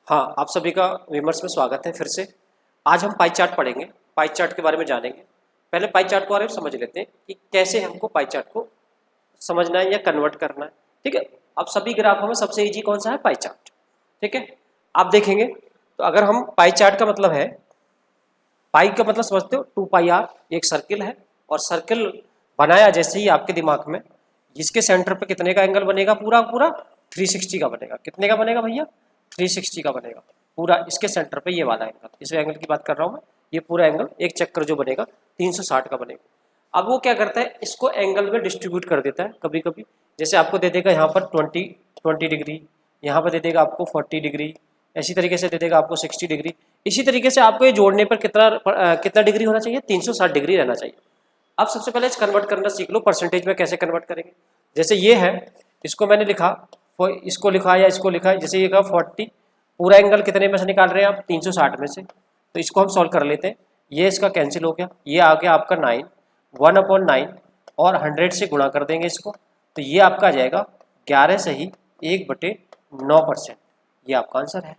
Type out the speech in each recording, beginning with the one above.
हाँ, आप सभी का विमर्श में स्वागत है फिर से। आज हम पाई चार्ट पढ़ेंगे, पाई चार्ट के बारे में जानेंगे। पहले पाई चार्ट के बारे में समझ लेते हैं कि कैसे हमको पाई चार्ट को समझना है या कन्वर्ट करना है। ठीक है, अब सभी ग्राफों में सबसे इजी कौन सा है? Pie chart. ठीक है, आप देखेंगे तो अगर हम पाई चार्ट का मतलब है, पाई का मतलब समझते हो, 2 पाई आर, एक सर्किल है और सर्किल बनाया जैसे ही आपके दिमाग में, इसके सेंटर पे कितने का एंगल बनेगा? पूरा पूरा 360 का बनेगा। कितने का बनेगा भैया? 360 का बनेगा पूरा। इसके सेंटर पे ये वाला एंगल, इस एंगल की बात कर रहा हूँ मैं, ये पूरा एंगल एक चक्कर जो बनेगा 360 का बनेगा। अब वो क्या करता है, इसको एंगल में डिस्ट्रीब्यूट कर देता है कभी कभी। जैसे आपको दे देगा यहाँ पर 20 डिग्री, यहाँ पर दे देगा आपको 40 डिग्री, ऐसी तरीके से दे देगा आपको 60 डिग्री। इसी तरीके से आपको ये जोड़ने पर कितना डिग्री होना चाहिए? 360 डिग्री रहना चाहिए। अब सबसे पहले कन्वर्ट करना सीख लो परसेंटेज में। कैसे कन्वर्ट करेंगे? जैसे ये है, इसको मैंने लिखा, इसको लिखा या इसको लिखा, जैसे ये कहा 40, पूरा एंगल कितने में से निकाल रहे हैं आप? 360 में से। तो इसको हम सॉल्व कर लेते हैं। ये इसका कैंसिल हो गया, ये आ गया आपका 9, 1/9 और 100 से गुणा कर देंगे इसको, तो ये आपका आ जाएगा 11 सही 1/9%। ये आपका आंसर है।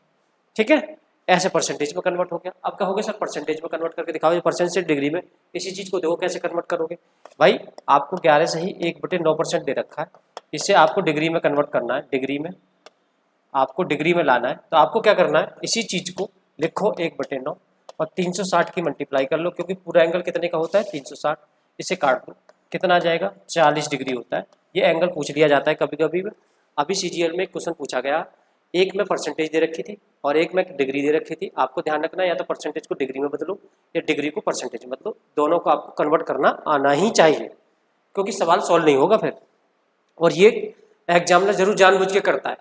ठीक है, ऐसे परसेंटेज में कन्वर्ट हो गया। अब कहोगे सर परसेंटेज में कन्वर्ट करके दिखाओ, ये परसेंट से डिग्री में, इसी चीज को देखो कैसे कन्वर्ट करोगे। भाई आपको 11 सही 1/9% दे रखा है, इसे आपको डिग्री में कन्वर्ट करना है, डिग्री में आपको डिग्री में लाना है। तो आपको क्या करना है, इसी चीज को लिखो 1/9 और 360 की मल्टीप्लाई कर लो, क्योंकि पूरा एंगल कितने का होता है? 360। इसे काट दो, कितना आ जाएगा? 40 डिग्री होता है। ये एंगल पूछ लिया जाता है कभी कभी में। अभी सीजीएल में एक क्वेश्चन पूछा गया, एक में परसेंटेज दे रखी थी और एक में डिग्री दे रखी थी। आपको ध्यान रखना है, या तो परसेंटेज को डिग्री में बदलो या डिग्री को परसेंटेज में बदलो, दोनों को आपको कन्वर्ट करना आना ही चाहिए, क्योंकि सवाल सॉल्व नहीं होगा फिर। और ये एग्जामिनर जरूर जानबूझ के करता है,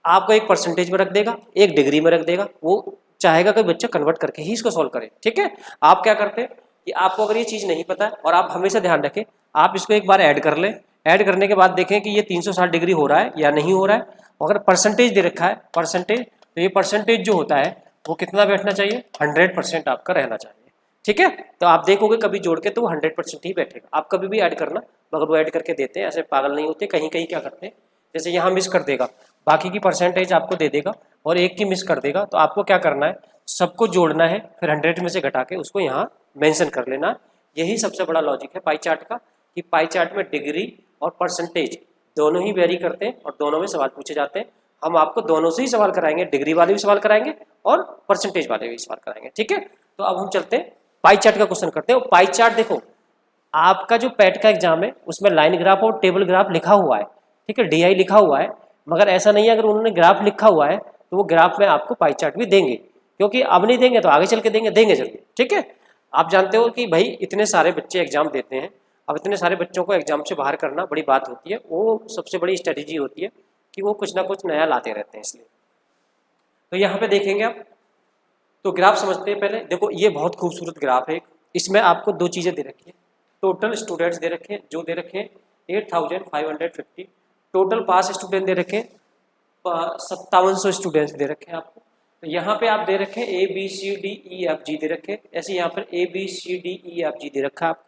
आपको एक परसेंटेज में रख देगा, एक डिग्री में रख देगा, वो चाहेगा कि बच्चा कन्वर्ट करके ही इसको सॉल्व करे। ठीक है, आप क्या करते हैं कि आपको अगर ये चीज नहीं पता है, और आप हमेशा ध्यान रखें, आप इसको एक बार ऐड कर लें, ऐड करने के बाद देखें कि ये 360 डिग्री हो रहा है या नहीं हो रहा है। अगर परसेंटेज दे रखा है, परसेंटेज, तो ये परसेंटेज जो होता है वो कितना बैठना चाहिए? 100% आपका रहना चाहिए। ठीक है, तो आप देखोगे कभी जोड़ के तो वो 100% ही बैठेगा। आप कभी भी ऐड करना, मगर वो ऐड करके देते हैं, ऐसे पागल नहीं होते। कहीं कहीं क्या करते हैं, जैसे यहाँ मिस कर देगा, बाकी की परसेंटेज आपको दे देगा और एक की मिस कर देगा, तो आपको क्या करना है, सबको जोड़ना है, फिर 100 में से घटा के उसको यहाँ मेंशन कर लेना। यही सबसे बड़ा लॉजिक है पाई चार्ट का, कि पाई चार्ट में डिग्री और परसेंटेज दोनों ही वेरी करते हैं और दोनों में सवाल पूछे जाते हैं। हम आपको दोनों से ही सवाल कराएंगे, डिग्री वाले भी सवाल कराएंगे और परसेंटेज वाले भी सवाल कराएंगे। ठीक है, तो अब हम चलते हैं पाई चार्ट का क्वेश्चन करते हैं। पाई चार्ट देखो, आपका जो पैट का एग्जाम है उसमें लाइन ग्राफ और टेबल ग्राफ लिखा हुआ है, ठीक है, डीआई लिखा हुआ है, मगर ऐसा नहीं है अगर उन्होंने ग्राफ लिखा हुआ है तो वो ग्राफ में आपको पाई चार्ट भी देंगे, क्योंकि अब नहीं देंगे तो आगे चल के देंगे, देंगे जरूर। ठीक है, आप जानते हो कि भाई इतने सारे बच्चे एग्जाम देते हैं, अब इतने सारे बच्चों को एग्जाम से बाहर करना बड़ी बात होती है, वो सबसे बड़ी स्ट्रेटेजी होती है कि वो कुछ ना कुछ नया लाते रहते हैं। इसलिए तो यहाँ पे देखेंगे आप, तो ग्राफ समझते हैं पहले। देखो ये बहुत खूबसूरत ग्राफ है, इसमें आपको दो चीज़ें दे रखी है, टोटल स्टूडेंट्स दे रखे हैं, जो दे रखे हैं 8550, टोटल पास स्टूडेंट दे रखे हैं 5700 स्टूडेंट्स दे रखे हैं आपको। तो यहाँ पे आप दे रखे हैं ABCDEFG दे रखे हैं, ऐसे यहाँ पर ABCDEFG दे रखा है आप।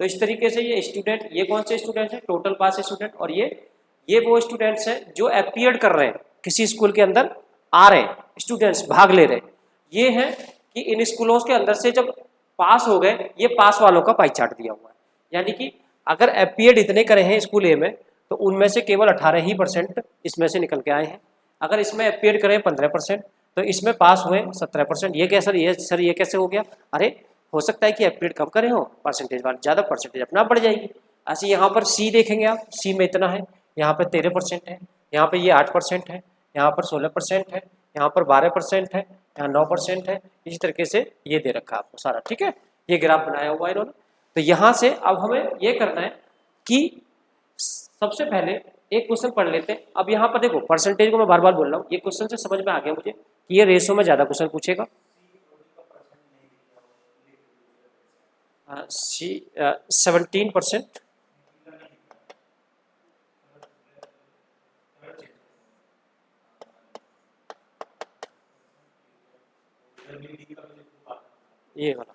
तो इस तरीके से ये स्टूडेंट, ये कौन से स्टूडेंट है? टोटल पास स्टूडेंट। और ये वो स्टूडेंट्स हैं जो अपीयर कर रहे हैं, किसी स्कूल के अंदर आ रहे हैं, स्टूडेंट्स भाग ले रहे हैं। ये है कि इन स्कूलों के अंदर से जब पास हो गए, ये पास वालों का पाई चार्ट दिया हुआ है, यानी कि अगर अपीयर्ड इतने करे हैं स्कूल ए में, तो उनमें से केवल 18% इसमें से निकल के आए हैं। अगर इसमें अपीयर्ड करें 15%, तो इसमें पास हुए 17%। ये क्या सर, ये कैसे हो गया? अरे हो सकता है कि अपीयर्ड कम करे हो परसेंटेज वाले, ज़्यादा परसेंटेज अपना बढ़ जाएगी। ऐसे यहाँ पर सी देखेंगे आप, सी में इतना है, यहाँ पर 13% है, यहाँ पर ये 8% है, यहाँ पर 16% है, यहाँ पर 12% है, यहाँ 9% है। इसी तरीके से ये दे रखा है आपको सारा। ठीक है, ये ग्राफ बनाया हुआ है इन्होंने। तो यहाँ से अब हमें ये करना है कि सबसे पहले एक क्वेश्चन पढ़ लेते हैं। अब यहाँ पर देखो परसेंटेज को मैं बार बार बोल रहा हूँ, ये क्वेश्चन से समझ में आ गया मुझे कि ये रेशो में ज़्यादा क्वेश्चन पूछेगा। सी 17%। ये वाला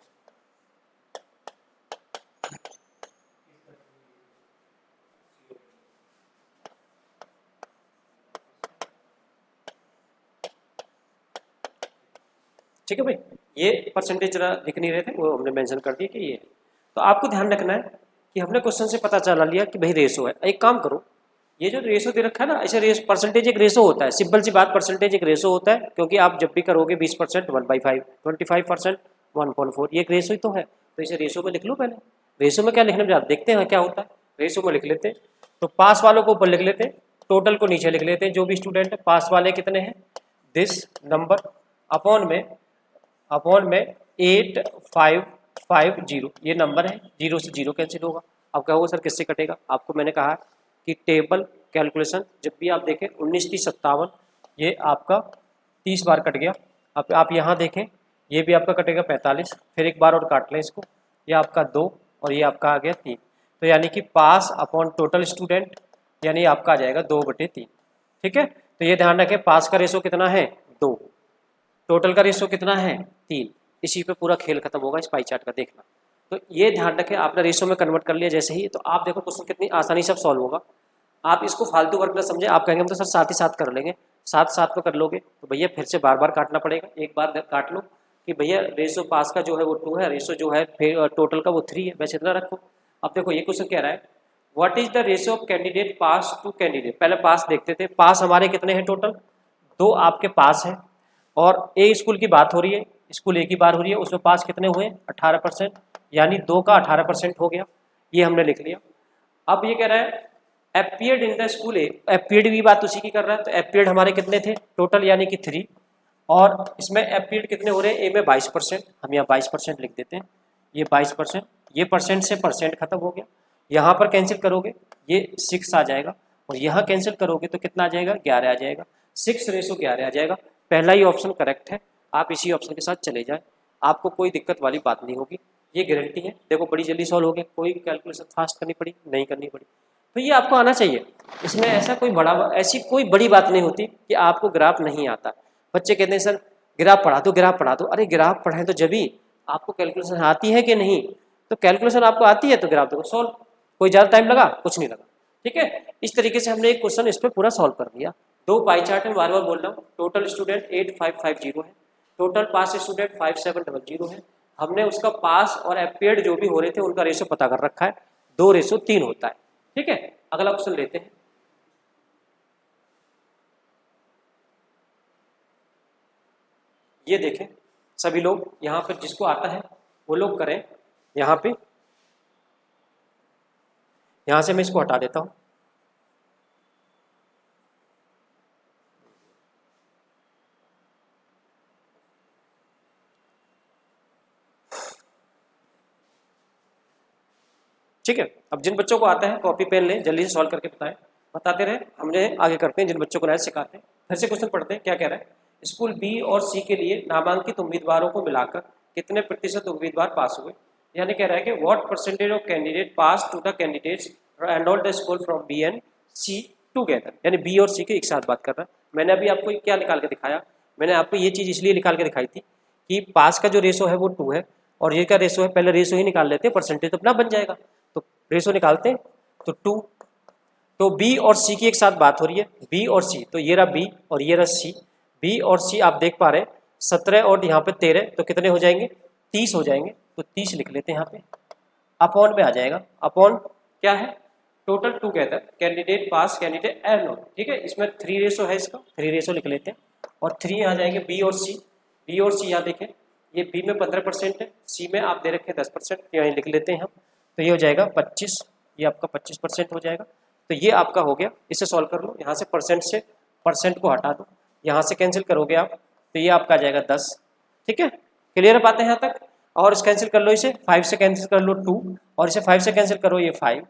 ठीक है भाई, ये परसेंटेज जरा दिख नहीं रहे थे, वो हमने मेंशन कर दिया कि ये है। तो आपको ध्यान रखना है कि हमने क्वेश्चन से पता चला लिया कि भाई रेशो है। एक काम करो, ये जो रेशो दे रखा है ना, ऐसे रेस परसेंटेज एक रेशो होता है, सिंपल सी बात, परसेंटेज एक रेशो होता है, क्योंकि आप जब भी करोगे 20% 1/5, 25% 1/4, ये एक रेशो ही तो है। तो इसे रेशो में लिख लो पहले। रेशो में क्या लिखने में जाते, देखते हैं क्या होता है। रेशो में लिख लेते हैं, तो पास वालों को ऊपर लिख लेते हैं, टोटल को नीचे लिख लेते हैं। जो भी स्टूडेंट है, पास वाले कितने हैं, दिस नंबर अपॉन में 8550, ये नंबर है, 0 से 0 कैंसिल होगा। अब कहोगे सर किससे कटेगा, आपको मैंने कहा कि टेबल कैलकुलेशन जब भी आप देखें 19 30 57, ये आपका 30 बार कट गया। अब आप यहाँ देखें, ये भी आपका कटेगा 45, फिर एक बार और काट लें इसको, ये आपका 2 और ये आपका आ गया 3। तो यानी कि पास अपॉन टोटल स्टूडेंट, यानी आपका आ जाएगा 2/3। ठीक है, तो ये ध्यान रखें, पास का रेशो कितना है 2, टोटल का रेशो कितना है 3। इसी पे पूरा खेल खत्म होगा इस पाई चार्ट का, देखना। तो ये ध्यान रखें, आपने रेशो में कन्वर्ट कर लिया जैसे ही, तो आप देखो क्वेश्चन कितनी आसानी से सॉल्व होगा। आप इसको फालतू वर्क ना समझे, आप कहेंगे हम तो सर साथ ही साथ कर लेंगे, साथ साथ में कर लोगे तो भैया फिर से बार बार काटना पड़ेगा। एक बार काट लो कि भैया रेशो पास का जो है वो 2 है, रेशो जो है टोटल का वो 3 है, बस इतना रखो। अब देखो ये क्वेश्चन कह रहा है, what is the ratio of candidate pass to candidate. पहले पास देखते थे, पास हमारे कितने हैं टोटल, 2 आपके पास है, और ए स्कूल की बात हो रही है, स्कूल एक ही बार हो रही है, उसमें पास कितने हुए 18%, यानी 2 का 18% हो गया, ये हमने लिख लिया। अब ये कह रहा है appeared in the school A, appeared भी बात उसी की कर रहा है, तो अपीयर्ड हमारे कितने थे टोटल, यानी कि 3, और इसमें अपीयर्ड कितने हो रहे हैं, ए में 22%, हम यहाँ 22% लिख देते हैं, ये 22%, ये परसेंट से परसेंट खत्म हो गया। यहाँ पर कैंसिल करोगे ये 6 आ जाएगा, और यहाँ कैंसिल करोगे तो कितना आ जाएगा 11 आ जाएगा, 6:11 आ जाएगा। पहला ही ऑप्शन करेक्ट है, आप इसी ऑप्शन के साथ चले जाएं, आपको कोई दिक्कत वाली बात नहीं होगी, ये गारंटी है। देखो बड़ी जल्दी सॉल्व हो गया, कोई कैलकुलेशन फास्ट करनी पड़ी नहीं करनी पड़ी, तो ये आपको आना चाहिए। इसमें ऐसी कोई बड़ी बात नहीं होती कि आपको ग्राफ नहीं आता। बच्चे कहते हैं सर ग्राफ पढ़ा दो, ग्राफ पढ़ा दो, अरे ग्राफ पढ़ें तो जब ही आपको कैलकुलेशन आती है कि नहीं, तो कैलकुलेशन आपको आती है तो ग्राफ देखो सॉल्व, कोई ज़्यादा टाइम लगा कुछ नहीं लगा। ठीक है, इस तरीके से हमने एक क्वेश्चन इस पर पूरा सॉल्व कर दिया। 2 पाई चार्ट है, बार बार बोल रहा हूँ, टोटल स्टूडेंट 8550 है, टोटल पास स्टूडेंट 5700 है। हमने उसका पास और अपीयर्ड जो भी हो रहे थे उनका रेशो पता कर रखा है, 2:3 होता है। ठीक है, अगला क्वेश्चन लेते हैं। ये देखें सभी लोग, यहाँ पर जिसको आता है वो लोग करें। यहाँ पे, यहाँ से मैं इसको हटा देता हूँ। ठीक है, अब जिन बच्चों को आता है कॉपी पेन लें, जल्दी से सॉल्व करके बताते रहे, हमने आगे करते हैं, जिन बच्चों को नया सिखाते हैं। फिर से क्वेश्चन पढ़ते हैं, क्या कह रहा है, स्कूल बी और सी के लिए नामांकित उम्मीदवारों को मिलाकर कितने प्रतिशत उम्मीदवार पास हुए। यानी कह रहा है कि what percentage of candidate pass to the candidates enrolled the school from B and C together, यानी बी और सी के एक साथ बात कर रहा है। मैंने अभी आपको क्या निकाल के दिखाया, मैंने आपको ये चीज़ इसलिए निकाल के दिखाई थी कि पास का जो रेशो है वो 2 है, और ये का रेशो है, पहले रेशो ही निकाल लेते हैं, परसेंटेज तो अपना बन जाएगा। तो रेशो निकालते हैं तो 2, तो बी और सी की एक साथ बात हो रही है, बी और सी, तो ये रहा बी और ये रहा सी। बी और सी आप देख पा रहे हैं 17 और यहाँ पे 13, तो कितने हो जाएंगे 30 हो जाएंगे, तो 30 लिख लेते हैं यहाँ पे। अपॉन में आ जाएगा, अपॉन क्या है total together candidate pass candidate enrol. ठीक है, इसमें 3 रेशो है, इसका 3 रेशो लिख लेते हैं, और 3 आ जाएंगे बी और सी। बी और सी यहाँ देखें, ये बी में 15% है, सी में आप दे रखे 10%, यहाँ लिख लेते हैं हम, तो ये हो जाएगा 25, ये आपका 25% हो जाएगा। तो ये आपका हो गया, इसे सॉल्व कर लो, यहाँ से परसेंट को हटा दो, यहाँ से कैंसिल करोगे आप, तो ये आपका आ जाएगा 10। ठीक है, क्लियर बात है यहाँ तक। और इस कैंसिल कर लो, इसे 5 से कैंसिल कर लो 2, और इसे 5 से कैंसिल करो ये 5,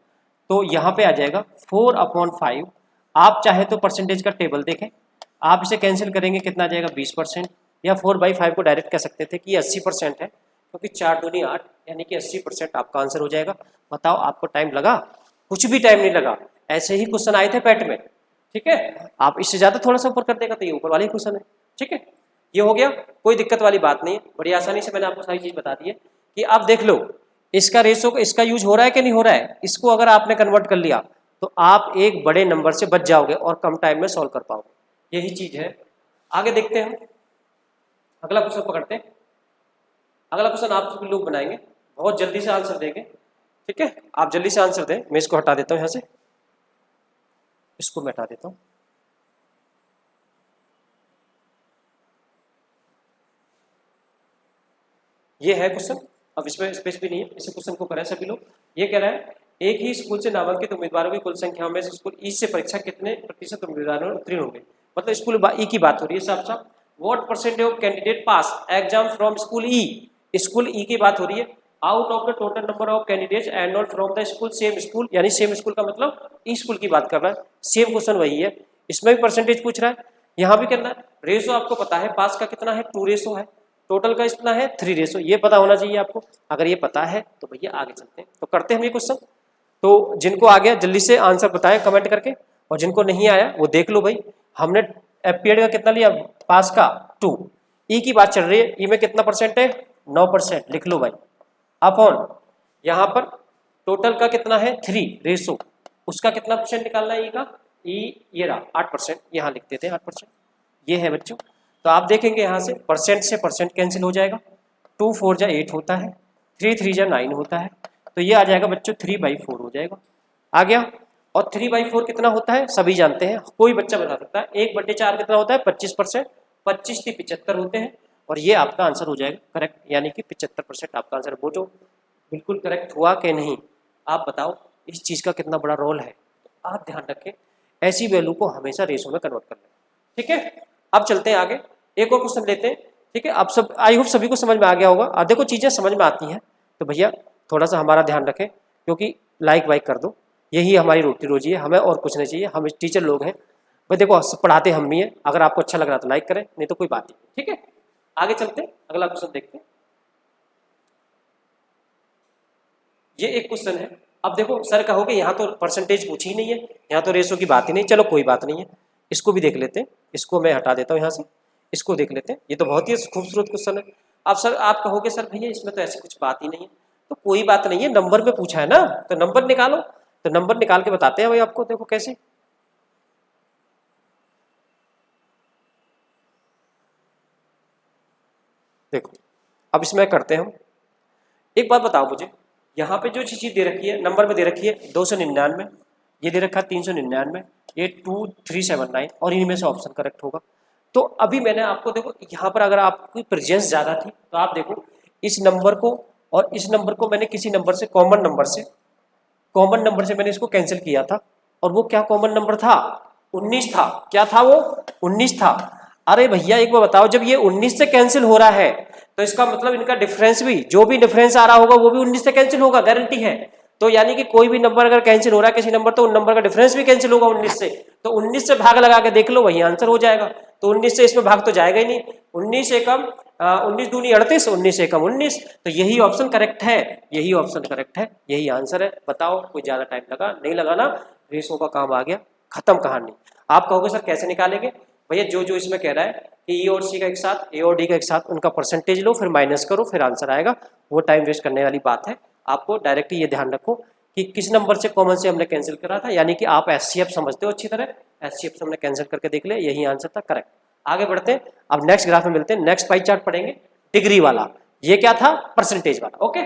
तो यहाँ पे आ जाएगा 4/5। आप चाहे तो परसेंटेज का टेबल देखें, आप इसे कैंसिल करेंगे कितना आ जाएगा 20%, या 4/5 को डायरेक्ट कह सकते थे कि ये 80% है, क्योंकि 4 दूनी 8, यानी कि 80% आपका आंसर हो जाएगा। बताओ आपको टाइम लगा, कुछ भी टाइम नहीं लगा, ऐसे ही क्वेश्चन आए थे पैट में। ठीक है, आप इससे ज़्यादा थोड़ा सा ऊपर कर देगा तो ये ऊपर वाले क्वेश्चन है। ठीक है, ये हो गया, कोई दिक्कत वाली बात नहीं है, बड़ी आसानी से मैंने आपको सारी चीज़ बता दी है कि आप देख लो इसका रेशो, इसका यूज हो रहा है कि नहीं हो रहा है। इसको अगर आपने कन्वर्ट कर लिया तो आप एक बड़े नंबर से बच जाओगे और कम टाइम में सॉल्व कर पाओगे, यही चीज़ है। आगे देखते हैं, अगला क्वेश्चन पकड़ते हैं। अगला क्वेश्चन आप लोग बनाएंगे, बहुत जल्दी से आंसर देंगे, ठीक है। आप जल्दी से आंसर दें। मैं इसको हटा देता हूं, यहां से इसको मैं हटा देता हूं। ये है क्वेश्चन, अब इसमें स्पेस भी नहीं है, इस क्वेश्चन को करें सभी लोग। ये कह रहा है एक ही स्कूल से नामांकित उम्मीदवारों की कुल संख्या में से स्कूल ई से परीक्षा कितने प्रतिशत उम्मीदवारों उत्तीर्ण होंगे। मतलब स्कूल ई की बात हो रही है साहब साहब। What percentage of candidate pass exam from school E, school E की बात हो रही है। Out of the total number of candidates enrolled from the school same school, यानी सेम स्कूल का मतलब ई स्कूल की बात कर रहा है। सेम क्वेश्चन वही है, इसमें भी परसेंटेज पूछ रहा है, यहाँ भी करना है। रेशो आपको पता है पास का कितना है, 2 रेशो है, टोटल का इतना है 3 रेशो, ये पता होना चाहिए आपको। अगर ये पता है तो भैया आगे चलते हैं। तो करते हैं हम ये क्वेश्चन। तो जिनको आ गया जल्दी से आंसर बताएं कमेंट करके, और जिनको नहीं आया वो देख लो भाई। हमने एपीएड का कितना लिया, पास का 2। ई की बात चल रही है, ई में कितना परसेंट है, 9%, लिख लो भाई। अपॉन यहाँ पर टोटल का कितना है 3 रेशो, उसका कितना परसेंट निकालना है ई का, ई ये रहा 8%, यहाँ लिख देते हैं 8%, ये है बच्चों। तो आप देखेंगे यहाँ से परसेंट कैंसिल हो जाएगा, 2 4 जा 8 होता है, 3 3 जा 9 होता है, तो ये आ जाएगा बच्चों 3/4 हो जाएगा। आ गया। और 3/4 कितना होता है सभी जानते हैं, कोई बच्चा बता सकता है। 1/4 कितना होता है, 25%, 25 से 75 होते हैं, और ये आपका आंसर हो जाएगा करेक्ट, यानी कि 75% आपका आंसर। बोलो बिल्कुल करेक्ट हुआ कि नहीं, आप बताओ इस चीज़ का कितना बड़ा रोल है। तो आप ध्यान रखें, ऐसी वैल्यू को हमेशा रेशो में कन्वर्ट कर लें, ठीक है। अब चलते हैं आगे, एक और क्वेश्चन लेते हैं, ठीक है। आप सब, आई होप सभी को समझ में आ गया होगा। देखो चीज़ें समझ में आती हैं तो भैया थोड़ा सा हमारा ध्यान रखें, क्योंकि लाइक वाइक कर दो, यही हमारी रोटी रोजी है, हमें और कुछ नहीं चाहिए। हम टीचर लोग हैं भाई, देखो पढ़ाते हम भी हैं। अगर आपको अच्छा लग रहा तो लाइक करें, नहीं तो कोई बात नहीं, ठीक है। आगे चलते हैं, अगला क्वेश्चन देखते हैं। ये एक क्वेश्चन है। अब देखो सर कहोगे यहाँ तो परसेंटेज पूछी ही नहीं है, यहाँ तो रेशो की बात ही नहीं, चलो कोई बात नहीं है, इसको भी देख लेते हैं। इसको मैं हटा देता हूँ यहाँ से, इसको देख लेते हैं। ये तो बहुत ही खूबसूरत क्वेश्चन है। अब सर आप कहोगे सर भैया इसमें तो ऐसी कुछ बात ही नहीं है, तो कोई बात नहीं है, नंबर में पूछा है ना, तो नंबर निकालो। तो नंबर निकाल के बताते हैं भाई आपको, देखो कैसे। देखो अब इसमें करते हैं हम। एक बात बताओ मुझे, यहाँ पे जो चीज़ दे रखी है नंबर में दे रखी है 299, ये दे रखा है 399, ये 2379, और इनमें से ऑप्शन करेक्ट होगा। तो अभी मैंने आपको देखो यहाँ पर अगर आपकी प्रेजेंस ज़्यादा थी तो आप देखो इस नंबर को और इस नंबर को मैंने किसी नंबर से, कॉमन नंबर से मैंने इसको कैंसिल किया था, और वो क्या कॉमन नंबर था, 19 था। क्या था वो, 19 था। अरे भैया एक बार बताओ, जब ये 19 से कैंसिल हो रहा है तो इसका मतलब इनका डिफरेंस भी, जो भी डिफरेंस आ रहा होगा वो भी 19 से कैंसिल होगा, गारंटी है। तो यानी कि कोई भी नंबर अगर कैंसिल हो रहा है किसी नंबर, तो उन नंबर का डिफरेंस भी कैंसिल होगा 19 से। तो 19 से भाग लगा के देख लो, वही आंसर हो जाएगा। तो 19 से इसमें भाग तो जाएगा ही नहीं, 19 से कम 19 दूनी 38, 19 से कम 19, तो यही ऑप्शन करेक्ट है, यही ऑप्शन करेक्ट है, यही आंसर है। बताओ कोई ज्यादा टाइम लगा नहीं लगाना, रेशो का काम आ गया, खत्म कहानी। आप कहोगे सर कैसे निकालेंगे, भैया जो जो इसमें कह रहा है कि ई और सी का एक साथ, ए और डी का एक साथ, उनका परसेंटेज लो, फिर माइनस करो, फिर आंसर आएगा। वो टाइम वेस्ट करने वाली बात है। आपको डायरेक्ट ये ध्यान रखो कि किस नंबर से कॉमन से हमने कैंसिल करा था, यानी कि आप एचसीएफ समझते हो अच्छी तरह, एचसीएफ से हमने कैंसिल करके देख लिया, यही आंसर था करेक्ट। आगे बढ़ते हैं, अब नेक्स्ट ग्राफ में मिलते हैं, नेक्स्ट पाई चार्ट पढ़ेंगे डिग्री वाला। ये क्या था, परसेंटेज वाला, ओके।